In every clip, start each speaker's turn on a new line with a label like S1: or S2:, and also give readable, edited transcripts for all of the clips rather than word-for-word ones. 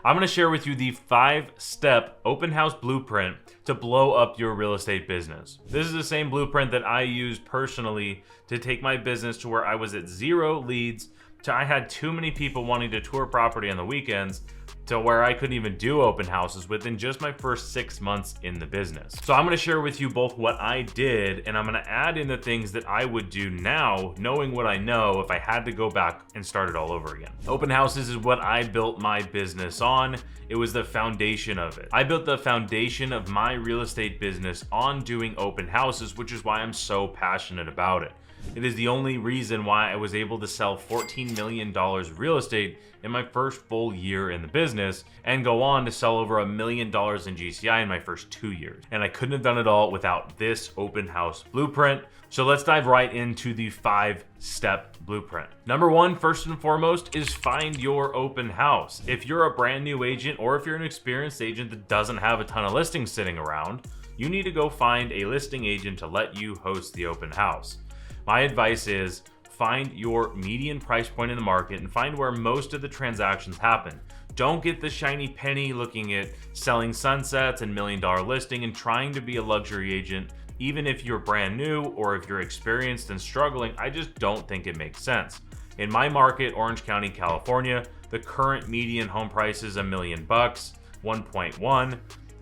S1: I'm going to share with you the 5-step open house blueprint to blow up your real estate business. This is the same blueprint that I used personally to take my business to where I was at 0 leads, to I had too many people wanting to tour property on the weekends, to where I couldn't even do open houses within just my first 6 months in the business. So I'm gonna share with you both what I did, and I'm gonna add in the things that I would do now, knowing what I know if I had to go back and start it all over again. Open houses is what I built my business on. It was the foundation of it. I built the foundation of my real estate business on doing open houses, which is why I'm so passionate about it. It is the only reason why I was able to sell $14 million real estate in my first full year in the business and go on to sell over $1 million in GCI in my first 2 years. And I couldn't have done it all without this open house blueprint. So let's dive right into the 5-step blueprint. Number 1, first and foremost, is find your open house. If you're a brand new agent or if you're an experienced agent that doesn't have a ton of listings sitting around, you need to go find a listing agent to let you host the open house. My advice is find your median price point in the market and find where most of the transactions happen. Don't get the shiny penny looking at selling sunsets and $1 million listing and trying to be a luxury agent. Even if you're brand new or if you're experienced and struggling, I just don't think it makes sense. In my market, Orange County, California, the current median home price is $1 million, 1.1.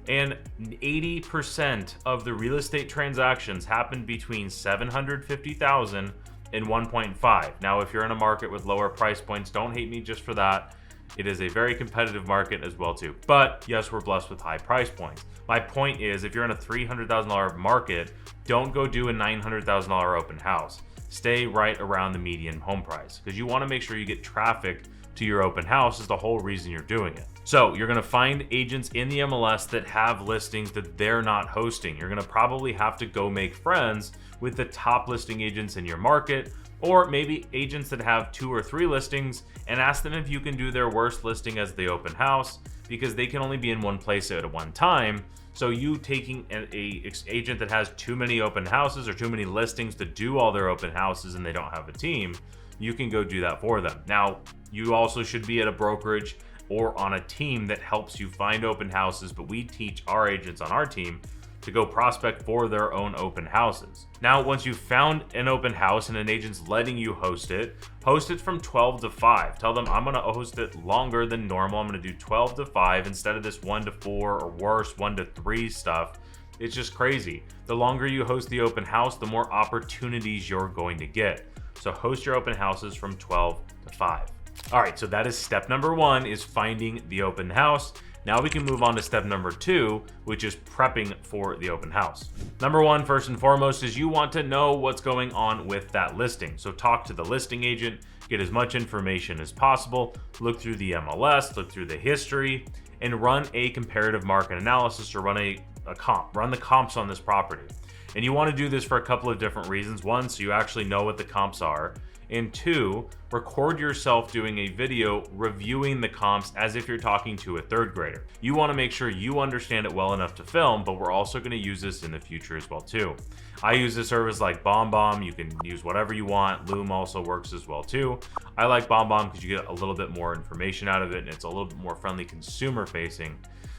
S1: And 80% of the real estate transactions happen between $750,000 and 1.5. Now, if you're in a market with lower price points, don't hate me just for that. It is a very competitive market as well too. But yes, we're blessed with high price points. My point is, if you're in a $300,000 market, don't go do a $900,000 open house. Stay right around the median home price because you want to make sure you get traffic to your open house is the whole reason you're doing it. So you're going to find agents in the MLS that have listings that they're not hosting. You're going to probably have to go make friends with the top listing agents in your market, or maybe agents that have 2 or 3 listings, and ask them if you can do their worst listing as the open house, because they can only be in one place at one time. So you taking a agent that has too many open houses or too many listings to do all their open houses and they don't have a team, you can go do that for them. Now, you also should be at a brokerage or on a team that helps you find open houses, but we teach our agents on our team to go prospect for their own open houses. Now, once you've found an open house and an agent's letting you host it from 12 to 5. Tell them, I'm gonna host it longer than normal. I'm gonna do 12 to 5 instead of this 1 to 4 or worse, 1 to 3 stuff. It's just crazy. The longer you host the open house, the more opportunities you're going to get. So host your open houses from 12 to 5. All right, so that is step number 1, is finding the open house. Now we can move on to step number 2, which is prepping for the open house. Number 1, first and foremost, is you want to know what's going on with that listing. So talk to the listing agent, get as much information as possible, look through the MLS, look through the history, and run a comparative market analysis or run a comp. Run the comps on this property. And you want to do this for a couple of different reasons. 1, so you actually know what the comps are. And 2, record yourself doing a video reviewing the comps as if you're talking to a 3rd grader. You want to make sure you understand it well enough to film, but we're also going to use this in the future as well too. I use a service like BombBomb. You can use whatever you want. Loom also works as well too. I like BombBomb because you get a little bit more information out of it and it's a little bit more friendly consumer facing.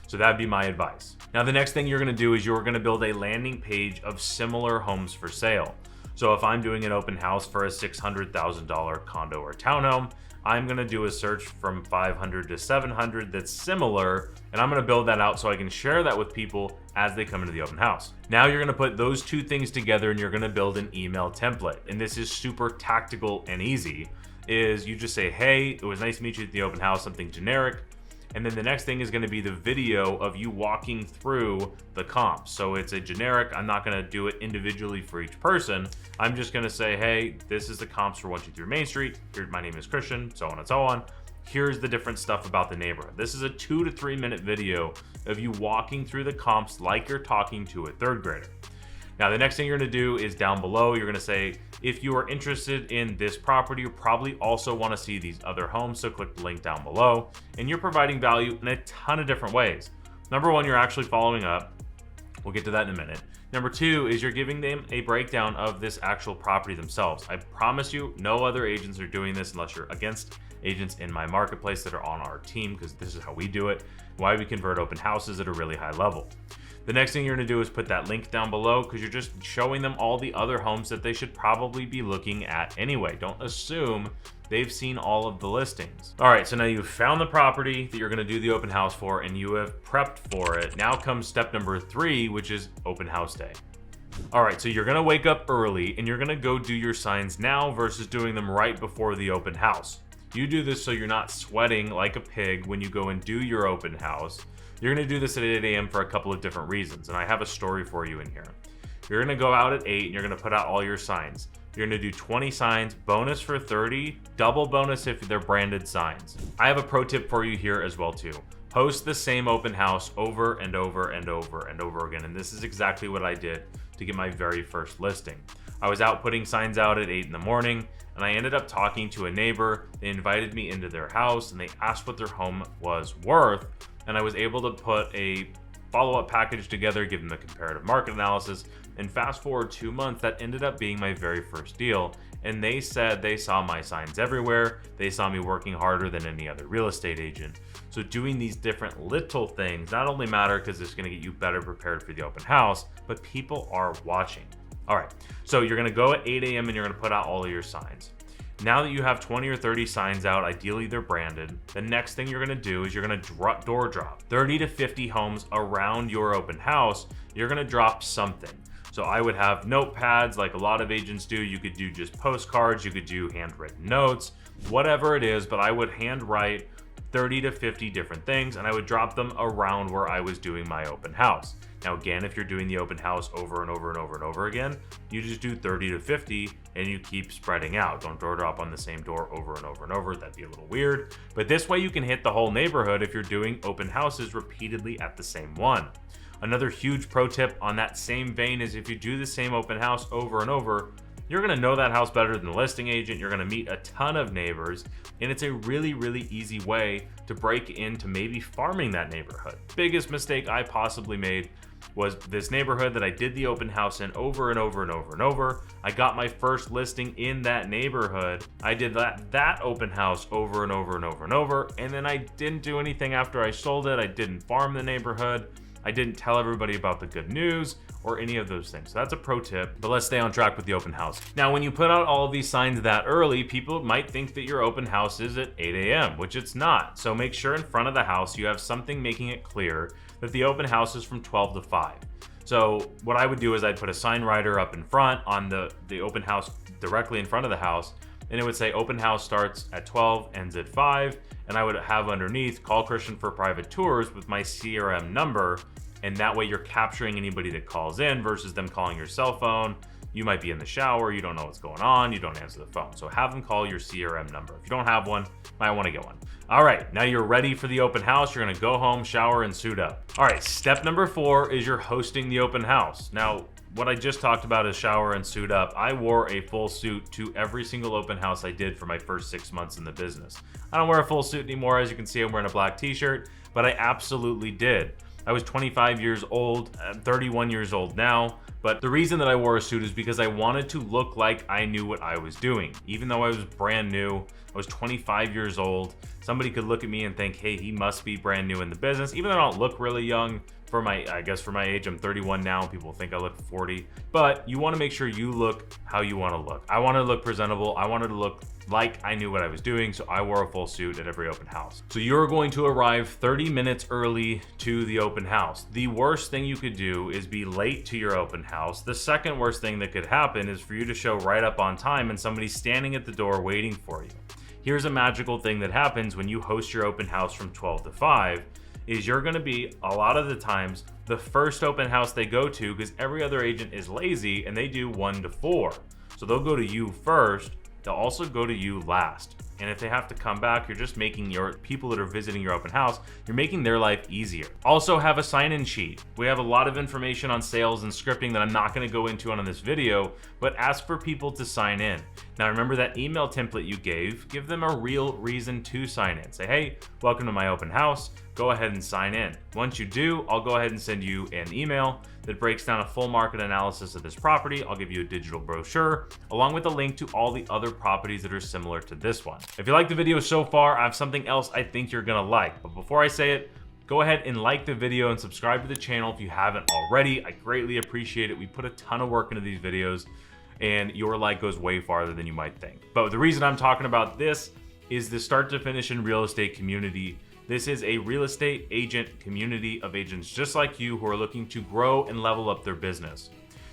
S1: So that'd be my advice. Now, the next thing you're going to do is you're going to build a landing page of similar homes for sale. So if I'm doing an open house for a $600,000 condo or townhome, I'm going to do a search from 500 to 700 that's similar, and I'm going to build that out so I can share that with people as they come into the open house. Now you're going to put those 2 things together and you're going to build an email template. And this is super tactical and easy. Is you just say, hey, it was nice to meet you at the open house, something generic. And then the next thing is going to be the video of you walking through the comps. So it's a generic. I'm not going to do it individually for each person. I'm just going to say, hey, this is the comps for 123 Main Street. Here, my name is Christian, so on and so on. Here's the different stuff about the neighborhood. This is a 2 to 3 minute video of you walking through the comps like you're talking to a 3rd grader. Now, the next thing you're going to do is down below, you're going to say, if you are interested in this property, you probably also want to see these other homes. So click the link down below, and you're providing value in a ton of different ways. Number 1, you're actually following up. We'll get to that in a minute. Number 2 is you're giving them a breakdown of this actual property themselves. I promise you, no other agents are doing this unless you're against agents in my marketplace that are on our team, because this is how we do it, why we convert open houses at a really high level. The next thing you're going to do is put that link down below, because you're just showing them all the other homes that they should probably be looking at anyway. Don't assume they've seen all of the listings. All right, so now you've found the property that you're going to do the open house for, and you have prepped for it. Now comes step number 3, which is open house day. All right, so you're going to wake up early and you're going to go do your signs now versus doing them right before the open house. You do this so you're not sweating like a pig when you go and do your open house. You're going to do this at 8 a.m. for a couple of different reasons, and I have a story for you in here. You're going to go out at 8 and you're going to put out all your signs. You're going to do 20 signs, bonus for 30, double bonus if they're branded signs. I have a pro tip for you here as well too. Host the same open house over and over and over and over again, and this is exactly what I did to get my very first listing. I was out putting signs out at 8 in the morning, and I ended up talking to a neighbor. They invited me into their house and they asked what their home was worth, and I was able to put a follow-up package together, give them the comparative market analysis, and fast forward 2 months, that ended up being my very first deal. And they said they saw my signs everywhere. They saw me working harder than any other real estate agent. So doing these different little things not only matter because it's going to get you better prepared for the open house, but people are watching. All right, so you're going to go at 8 a.m. and you're going to put out all of your signs. Now that you have 20 or 30 signs out, ideally they're branded, the next thing you're going to do is you're going to door drop 30 to 50 homes around your open house. You're going to drop something. So I would have notepads like a lot of agents do. You could do just postcards, you could do handwritten notes, whatever it is, but I would handwrite 30 to 50 different things, and I would drop them around where I was doing my open house. Now again, if you're doing the open house over and over and over and over again, you just do 30 to 50 and you keep spreading out. Don't door drop on the same door over and over and over. That'd be a little weird. But this way you can hit the whole neighborhood if you're doing open houses repeatedly at the same one. Another huge pro tip on that same vein is if you do the same open house over and over, you're going to know that house better than the listing agent. You're going to meet a ton of neighbors, and it's a really, really easy way to break into maybe farming that neighborhood. Biggest mistake I possibly made was this neighborhood that I did the open house in over and over and over and over. I got my first listing in that neighborhood. I did that open house over and over and over and over, and then I didn't do anything after I sold it. I didn't farm the neighborhood. I didn't tell everybody about the good news or any of those things. So that's a pro tip, but let's stay on track with the open house. Now, when you put out all of these signs that early, people might think that your open house is at 8 a.m., which it's not. So make sure in front of the house you have something making it clear that the open house is from 12 to 5. So what I would do is I'd put a sign writer up in front on the open house directly in front of the house, and it would say open house starts at 12, ends at 5, and I would have underneath, call Christian for private tours with my CRM number, and that way you're capturing anybody that calls in versus them calling your cell phone. You might be in the shower, you don't know what's going on, you don't answer the phone. So have them call your CRM number. If you don't have one, you might want to get one. All right, now you're ready for the open house. You're gonna go home, shower, and suit up. All right, step number 4 is you're hosting the open house. Now, what I just talked about is shower and suit up. I wore a full suit to every single open house I did for my first 6 months in the business. I don't wear a full suit anymore. As you can see, I'm wearing a black t-shirt, but I absolutely did. I was 25 years old. I'm 31 years old now. But the reason that I wore a suit is because I wanted to look like I knew what I was doing. Even though I was brand new, I was 25 years old. Somebody could look at me and think, hey, he must be brand new in the business. Even though I don't look really young, for my age, I'm 31 now. People think I look 40, but you want to make sure you look how you want to look. I wanted to look presentable. I wanted to look like I knew what I was doing, so I wore a full suit at every open house. So you're going to arrive 30 minutes early to the open house. The worst thing you could do is be late to your open house. The second worst thing that could happen is for you to show right up on time and somebody's standing at the door waiting for you. Here's a magical thing that happens when you host your open house from 12 to 5. Is you're going to be, a lot of the times, the first open house they go to, because every other agent is lazy and they do 1 to 4. So they'll go to you first, they'll also go to you last. And if they have to come back, you're just making your people that are visiting your open house, you're making their life easier. Also have a sign-in sheet. We have a lot of information on sales and scripting that I'm not going to go into on this video, but ask for people to sign in. Now remember that email template you gave, give them a real reason to sign in. Say, hey, welcome to my open house. Go ahead and sign in. Once you do, I'll go ahead and send you an email that breaks down a full market analysis of this property. I'll give you a digital brochure along with a link to all the other properties that are similar to this one. If you like the video so far, I have something else I think you're gonna like. But before I say it, go ahead and like the video and subscribe to the channel if you haven't already. I greatly appreciate it. We put a ton of work into these videos, and your like goes way farther than you might think. But the reason I'm talking about this is the Start to Finish in Real Estate community. This is a real estate agent community of agents just like you who are looking to grow and level up their business.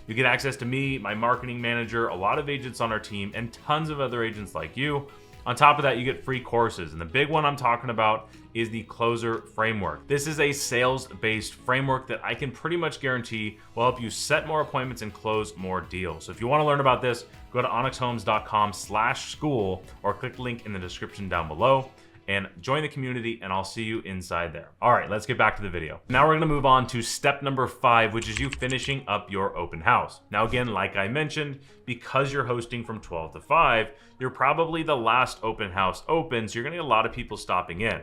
S1: You get access to me, my marketing manager, a lot of agents on our team, and tons of other agents like you. On top of that, you get free courses, and the big one I'm talking about is the Closer Framework. This is a sales-based framework that I can pretty much guarantee will help you set more appointments and close more deals. So if you want to learn about this, go to onyxhomes.com/school or click the link in the description down below and join the community, and I'll see you inside there. All right, let's get back to the video. Now we're gonna move on to step number 5, which is you finishing up your open house. Now again, like I mentioned, because you're hosting from 12 to 5, you're probably the last open house open, so you're gonna get a lot of people stopping in.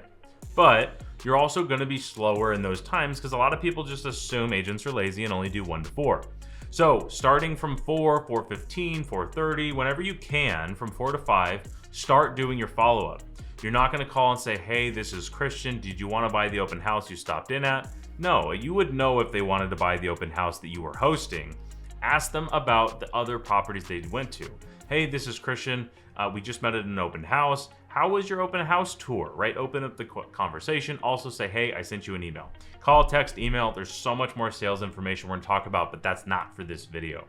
S1: But you're also gonna be slower in those times because a lot of people just assume agents are lazy and only do 1 to 4. So starting from 4, 4:15, 4:30, whenever you can, from 4 to 5, start doing your follow-up. You're not going to call and say, hey, this is Christian. Did you want to buy the open house you stopped in at? No, you would know if they wanted to buy the open house that you were hosting. Ask them about the other properties they went to. Hey, this is Christian. We just met at an open house. How was your open house tour, right? Open up the conversation. Also say, hey, I sent you an email. Call, text, email. There's so much more sales information we're going to talk about, but that's not for this video.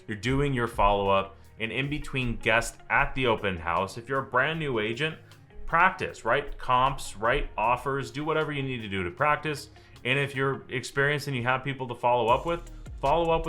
S1: You're doing your follow-up, and in between guests at the open house, if you're a brand new agent, practice, write comps, write offers, do whatever you need to do to practice. And if you're experienced and you have people to follow up with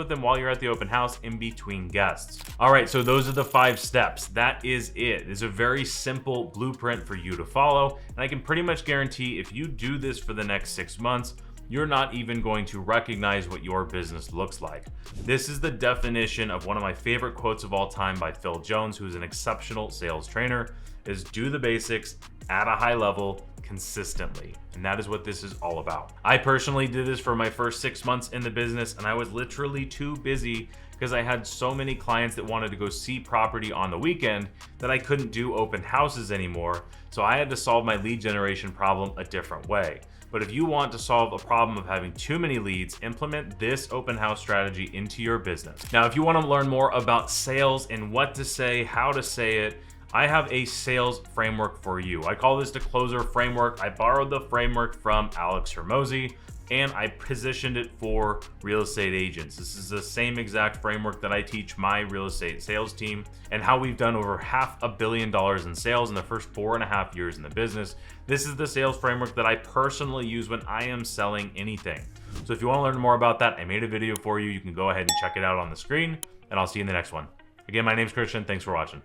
S1: them while you're at the open house in between guests. All right, so those are the 5 steps. That is it. It's a very simple blueprint for you to follow. And I can pretty much guarantee if you do this for the next 6 months, you're not even going to recognize what your business looks like. This is the definition of one of my favorite quotes of all time by Phil Jones, who's an exceptional sales trainer, is do the basics at a high level consistently. And that is what this is all about. I personally did this for my first 6 months in the business, and I was literally too busy because I had so many clients that wanted to go see property on the weekend that I couldn't do open houses anymore. So I had to solve my lead generation problem a different way. But if you want to solve a problem of having too many leads, implement this open house strategy into your business. Now, if you want to learn more about sales and what to say, how to say it, I have a sales framework for you. I call this the Closer Framework. I borrowed the framework from Alex Hormozi, and I positioned it for real estate agents. This is the same exact framework that I teach my real estate sales team, and how we've done over $500 million in sales in the first 4.5 years in the business. This is the sales framework that I personally use when I am selling anything. So if you want to learn more about that, I made a video for you. You can go ahead and check it out on the screen, and I'll see you in the next one. Again, my name's Christian. Thanks for watching.